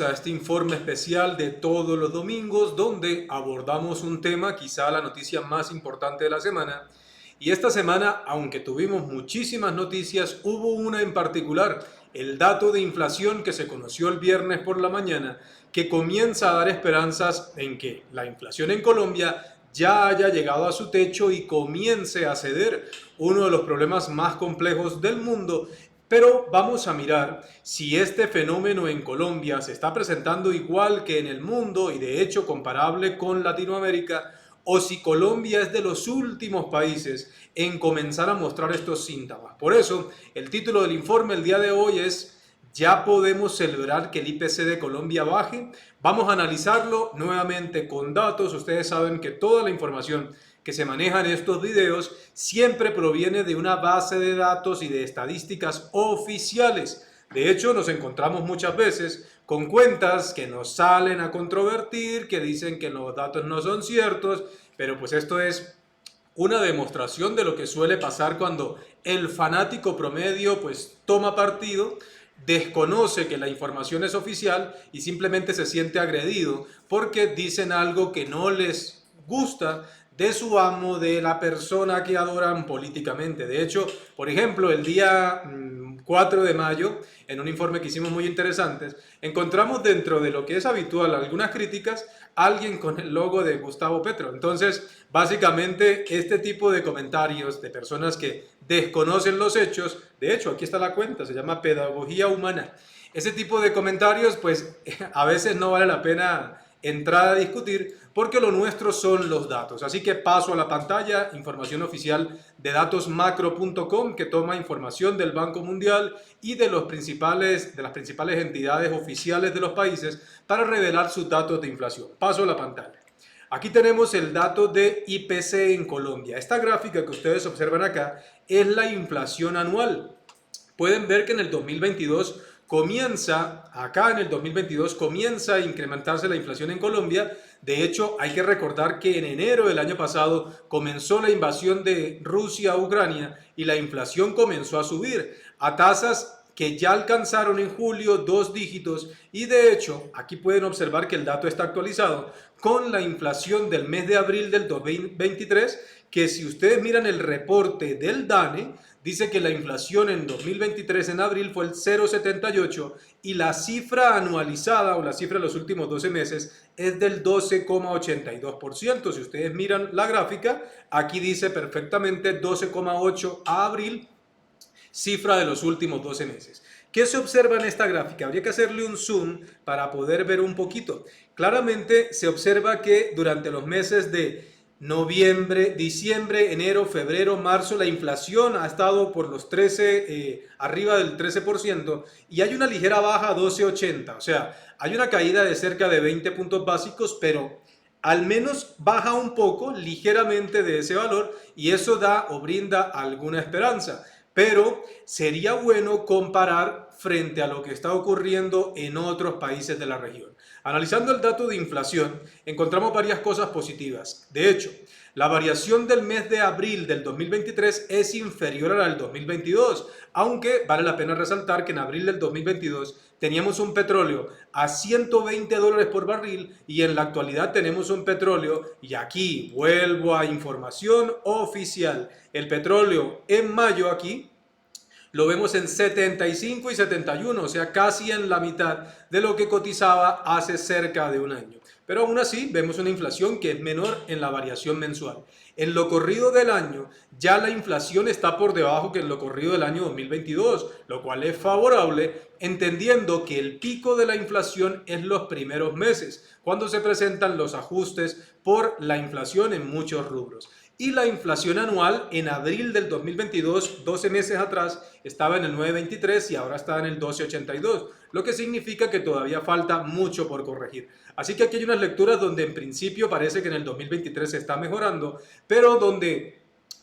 a este informe especial de todos los domingos donde abordamos un tema, quizá la noticia más importante de la semana. Y esta semana, aunque tuvimos muchísimas noticias, hubo una en particular, el dato de inflación que se conoció el viernes por la mañana, que comienza a dar esperanzas en que la inflación en Colombia ya haya llegado a su techo y comience a ceder, uno de los problemas más complejos del mundo. Pero vamos a mirar si este fenómeno en Colombia se está presentando igual que en el mundo y de hecho comparable con Latinoamérica, o si Colombia es de los últimos países en comenzar a mostrar estos síntomas. Por eso, el título del informe el día de hoy es ¿Ya podemos celebrar que el IPC de Colombia baje? Vamos a analizarlo nuevamente con datos. Ustedes saben que toda la información que se maneja en estos videos siempre proviene de una base de datos y de estadísticas oficiales. De hecho, nos encontramos muchas veces con cuentas que nos salen a controvertir, que dicen que los datos no son ciertos, pero pues esto es una demostración de lo que suele pasar cuando el fanático promedio pues toma partido, desconoce que la información es oficial y simplemente se siente agredido porque dicen algo que no les gusta de su amo, de la persona que adoran políticamente. De hecho, por ejemplo, el día 4 de mayo, en un informe que hicimos muy interesantes, encontramos dentro de lo que es habitual algunas críticas a alguien con el logo de Gustavo Petro. Entonces, básicamente, este tipo de comentarios de personas que desconocen los hechos, de hecho, aquí está la cuenta, se llama Pedagogía Humana. Ese tipo de comentarios, pues, a veces no vale la pena entrar a discutir porque lo nuestro son los datos. Así que paso a la pantalla, información oficial de datosmacro.com que toma información del Banco Mundial y de las principales entidades oficiales de los países para revelar sus datos de inflación. Paso a la pantalla. Aquí tenemos el dato de IPC en Colombia. Esta gráfica que ustedes observan acá es la inflación anual. Pueden ver que en el 2022 comienza a incrementarse la inflación en Colombia. De hecho, hay que recordar que en enero del año pasado comenzó la invasión de Rusia a Ucrania y la inflación comenzó a subir a tasas que ya alcanzaron en julio 2 dígitos y de hecho aquí pueden observar que el dato está actualizado con la inflación del mes de abril del 2023, que si ustedes miran el reporte del DANE, dice que la inflación en 2023 en abril fue el 0,78 y la cifra anualizada o la cifra de los últimos 12 meses es del 12,82%. Si ustedes miran la gráfica, aquí dice perfectamente 12,8 a abril, cifra de los últimos 12 meses. ¿Qué se observa en esta gráfica? Habría que hacerle un zoom para poder ver un poquito. Claramente se observa que durante los meses de noviembre, diciembre, enero, febrero, marzo, la inflación ha estado por los 13, arriba del 13% y hay una ligera baja a 12,80. O sea, hay una caída de cerca de 20 puntos básicos, pero al menos baja un poco, ligeramente de ese valor y eso da o brinda alguna esperanza. Pero sería bueno comparar frente a lo que está ocurriendo en otros países de la región. Analizando el dato de inflación, encontramos varias cosas positivas. De hecho, la variación del mes de abril del 2023 es inferior a la del 2022, aunque vale la pena resaltar que en abril del 2022 teníamos un petróleo a $120 por barril y en la actualidad tenemos un petróleo, y aquí vuelvo a información oficial, el petróleo en mayo aquí lo vemos en 75 y 71, o sea, casi en la mitad de lo que cotizaba hace cerca de un año. Pero aún así vemos una inflación que es menor en la variación mensual. En lo corrido del año, ya la inflación está por debajo que en lo corrido del año 2022, lo cual es favorable, entendiendo que el pico de la inflación es los primeros meses, cuando se presentan los ajustes por la inflación en muchos rubros. Y la inflación anual en abril del 2022, 12 meses atrás, estaba en el 9,23 y ahora está en el 12,82, lo que significa que todavía falta mucho por corregir. Así que aquí hay unas lecturas donde en principio parece que en el 2023 se está mejorando, pero donde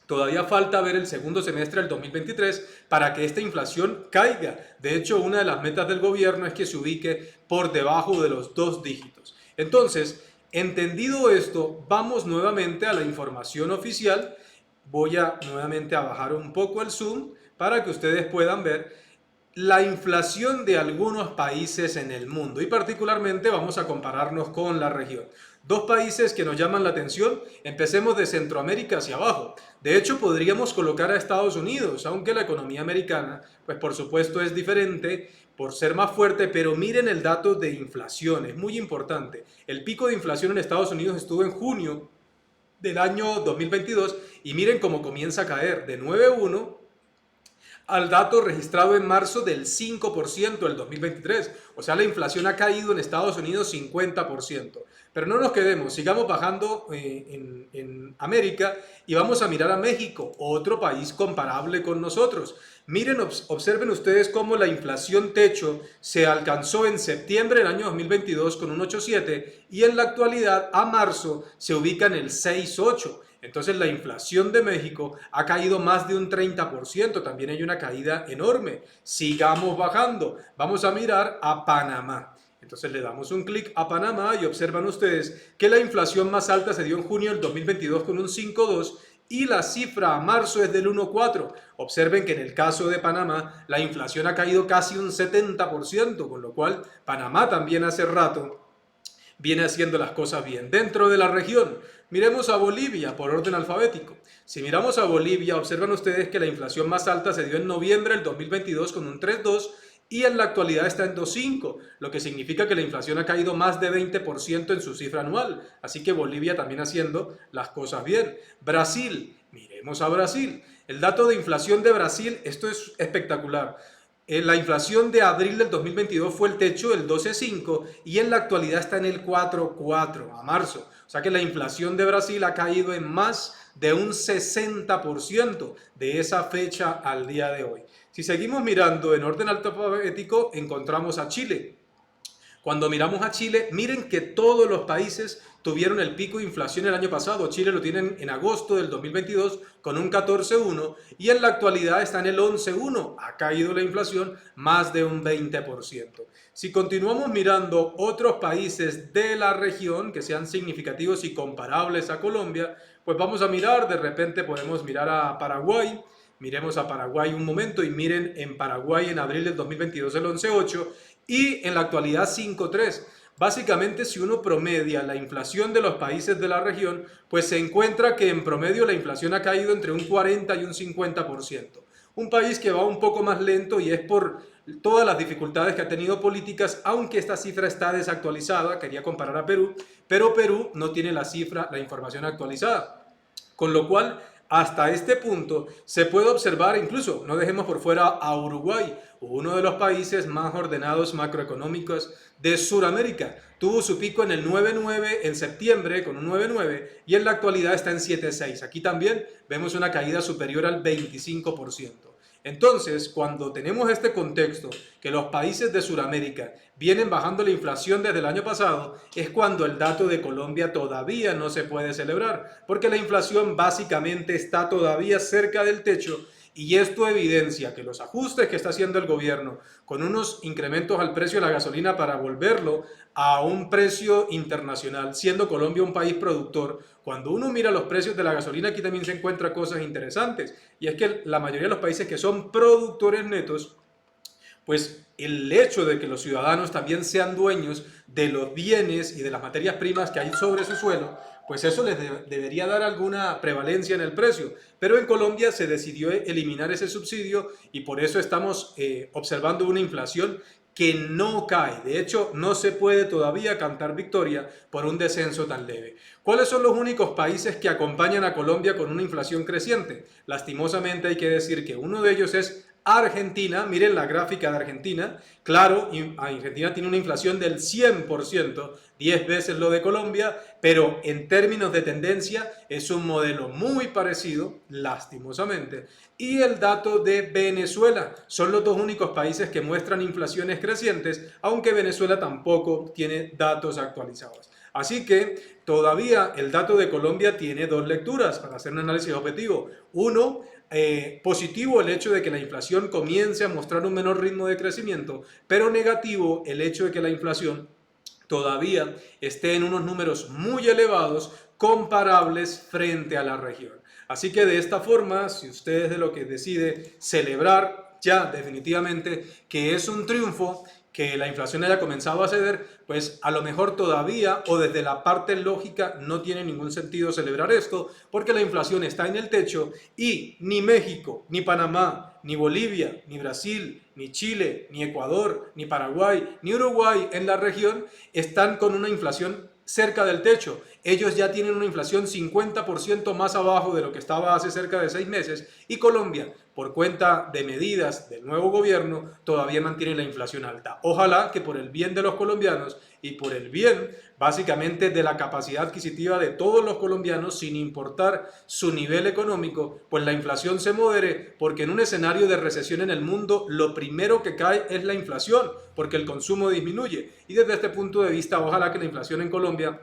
todavía falta ver el segundo semestre del 2023 para que esta inflación caiga. De hecho, una de las metas del gobierno es que se ubique por debajo de los 2 dígitos. Entonces, entendido esto, vamos nuevamente a la información oficial. Voy a nuevamente a bajar un poco el zoom para que ustedes puedan ver la inflación de algunos países en el mundo y particularmente vamos a compararnos con la región. Dos países que nos llaman la atención, empecemos de Centroamérica hacia abajo. De hecho, podríamos colocar a Estados Unidos, aunque la economía americana, pues por supuesto es diferente por ser más fuerte, pero miren el dato de inflación, es muy importante. El pico de inflación en Estados Unidos estuvo en junio del año 2022 y miren cómo comienza a caer de 9,1 al dato registrado en marzo del 5% del 2023. O sea, la inflación ha caído en Estados Unidos 50%. Pero no nos quedemos, sigamos bajando en América y vamos a mirar a México, otro país comparable con nosotros. Miren, observen ustedes cómo la inflación techo se alcanzó en septiembre del año 2022 con un 8,7 y en la actualidad a marzo se ubica en el 6,8. Entonces la inflación de México ha caído más de un 30%, también hay una caída enorme. Sigamos bajando, vamos a mirar a Panamá. Entonces le damos un clic a Panamá y observan ustedes que la inflación más alta se dio en junio del 2022 con un 5,2 y la cifra a marzo es del 1,4. Observen que en el caso de Panamá la inflación ha caído casi un 70%, con lo cual Panamá también hace rato viene haciendo las cosas bien. Dentro de la región, miremos a Bolivia por orden alfabético. Si miramos a Bolivia, observan ustedes que la inflación más alta se dio en noviembre del 2022 con un 3,2 y en la actualidad está en 2,5, lo que significa que la inflación ha caído más de 20% en su cifra anual. Así que Bolivia también haciendo las cosas bien. Brasil, miremos a Brasil. El dato de inflación de Brasil, esto es espectacular. La inflación de abril del 2022 fue el techo del 12,5 y en la actualidad está en el 4,4 a marzo. O sea que la inflación de Brasil ha caído en más de un 60% de esa fecha al día de hoy. Si seguimos mirando en orden alfabético, encontramos a Chile. Cuando miramos a Chile, miren que todos los países tuvieron el pico de inflación el año pasado. Chile lo tienen en agosto del 2022 con un 14,1 y en la actualidad está en el 11,1. Ha caído la inflación más de un 20%. Si continuamos mirando otros países de la región que sean significativos y comparables a Colombia, pues vamos a mirar, de repente podemos mirar a Paraguay. Miremos a Paraguay un momento y miren en Paraguay en abril del 2022 el 11,8 y en la actualidad 5,3. Básicamente, si uno promedia la inflación de los países de la región, pues se encuentra que en promedio la inflación ha caído entre un 40 y un 50%. Un país que va un poco más lento y es por todas las dificultades que ha tenido políticas, aunque esta cifra está desactualizada, quería comparar a Perú, pero Perú no tiene la cifra, la información actualizada. Con lo cual, hasta este punto se puede observar, incluso no dejemos por fuera a Uruguay, uno de los países más ordenados macroeconómicos de Sudamérica. Tuvo su pico en el 9,9 en septiembre con un 9,9 y en la actualidad está en 7,6. Aquí también vemos una caída superior al 25%. Entonces, cuando tenemos este contexto, que los países de Sudamérica vienen bajando la inflación desde el año pasado, es cuando el dato de Colombia todavía no se puede celebrar, porque la inflación básicamente está todavía cerca del techo y esto evidencia que los ajustes que está haciendo el gobierno con unos incrementos al precio de la gasolina para volverlo a un precio internacional, siendo Colombia un país productor, cuando uno mira los precios de la gasolina aquí también se encuentra cosas interesantes y es que la mayoría de los países que son productores netos, pues el hecho de que los ciudadanos también sean dueños de los bienes y de las materias primas que hay sobre su suelo, pues eso les debería dar alguna prevalencia en el precio. Pero en Colombia se decidió eliminar ese subsidio y por eso estamos observando una inflación que no cae. De hecho, no se puede todavía cantar victoria por un descenso tan leve. ¿Cuáles son los únicos países que acompañan a Colombia con una inflación creciente? Lastimosamente hay que decir que uno de ellos es Argentina. Miren la gráfica de Argentina. Claro, Argentina tiene una inflación del 100%, 10 veces lo de Colombia, pero en términos de tendencia es un modelo muy parecido, lastimosamente. Y el dato de Venezuela, son los dos únicos países que muestran inflaciones crecientes, aunque Venezuela tampoco tiene datos actualizados. Así que todavía el dato de Colombia tiene dos lecturas para hacer un análisis objetivo. Uno, positivo el hecho de que la inflación comience a mostrar un menor ritmo de crecimiento, pero negativo el hecho de que la inflación todavía esté en unos números muy elevados comparables frente a la región. Así que de esta forma, si usted es de lo que decide celebrar ya definitivamente que es un triunfo que la inflación haya comenzado a ceder, pues a lo mejor todavía o desde la parte lógica no tiene ningún sentido celebrar esto, porque la inflación está en el techo y ni México, ni Panamá, ni Bolivia, ni Brasil, ni Chile, ni Ecuador, ni Paraguay, ni Uruguay en la región están con una inflación cerca del techo. Ellos ya tienen una inflación 50% más abajo de lo que estaba hace cerca de 6 meses y Colombia, por cuenta de medidas del nuevo gobierno, todavía mantiene la inflación alta. Ojalá que por el bien de los colombianos y por el bien básicamente de la capacidad adquisitiva de todos los colombianos, sin importar su nivel económico, pues la inflación se modere, porque en un escenario de recesión en el mundo lo primero que cae es la inflación, porque el consumo disminuye. Y desde este punto de vista, ojalá que la inflación en Colombia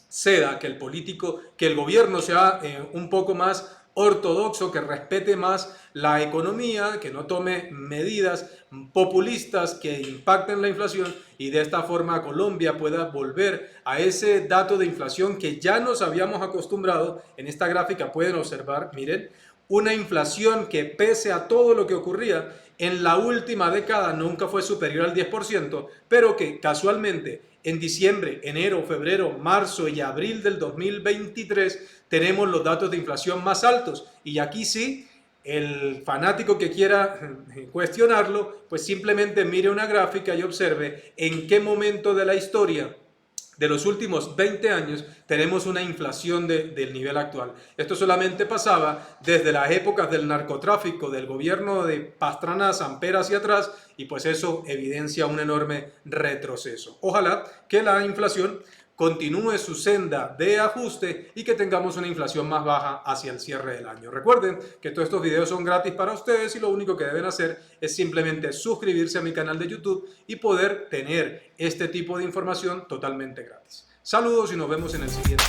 ceda, que el gobierno sea un poco más ortodoxo, que respete más la economía, que no tome medidas populistas que impacten la inflación y de esta forma Colombia pueda volver a ese dato de inflación que ya nos habíamos acostumbrado. En esta gráfica pueden observar, miren, una inflación que pese a todo lo que ocurría en la última década nunca fue superior al 10%, pero que casualmente en diciembre, enero, febrero, marzo y abril del 2023 tenemos los datos de inflación más altos. Y aquí sí, el fanático que quiera cuestionarlo, pues simplemente mire una gráfica y observe en qué momento de la historia de los últimos 20 años tenemos una inflación del nivel actual. Esto solamente pasaba desde las épocas del narcotráfico, del gobierno de Pastrana, Samper hacia atrás, y pues eso evidencia un enorme retroceso. Ojalá que la inflación continúe su senda de ajuste y que tengamos una inflación más baja hacia el cierre del año. Recuerden que todos estos videos son gratis para ustedes y lo único que deben hacer es simplemente suscribirse a mi canal de YouTube y poder tener este tipo de información totalmente gratis. Saludos y nos vemos en el siguiente.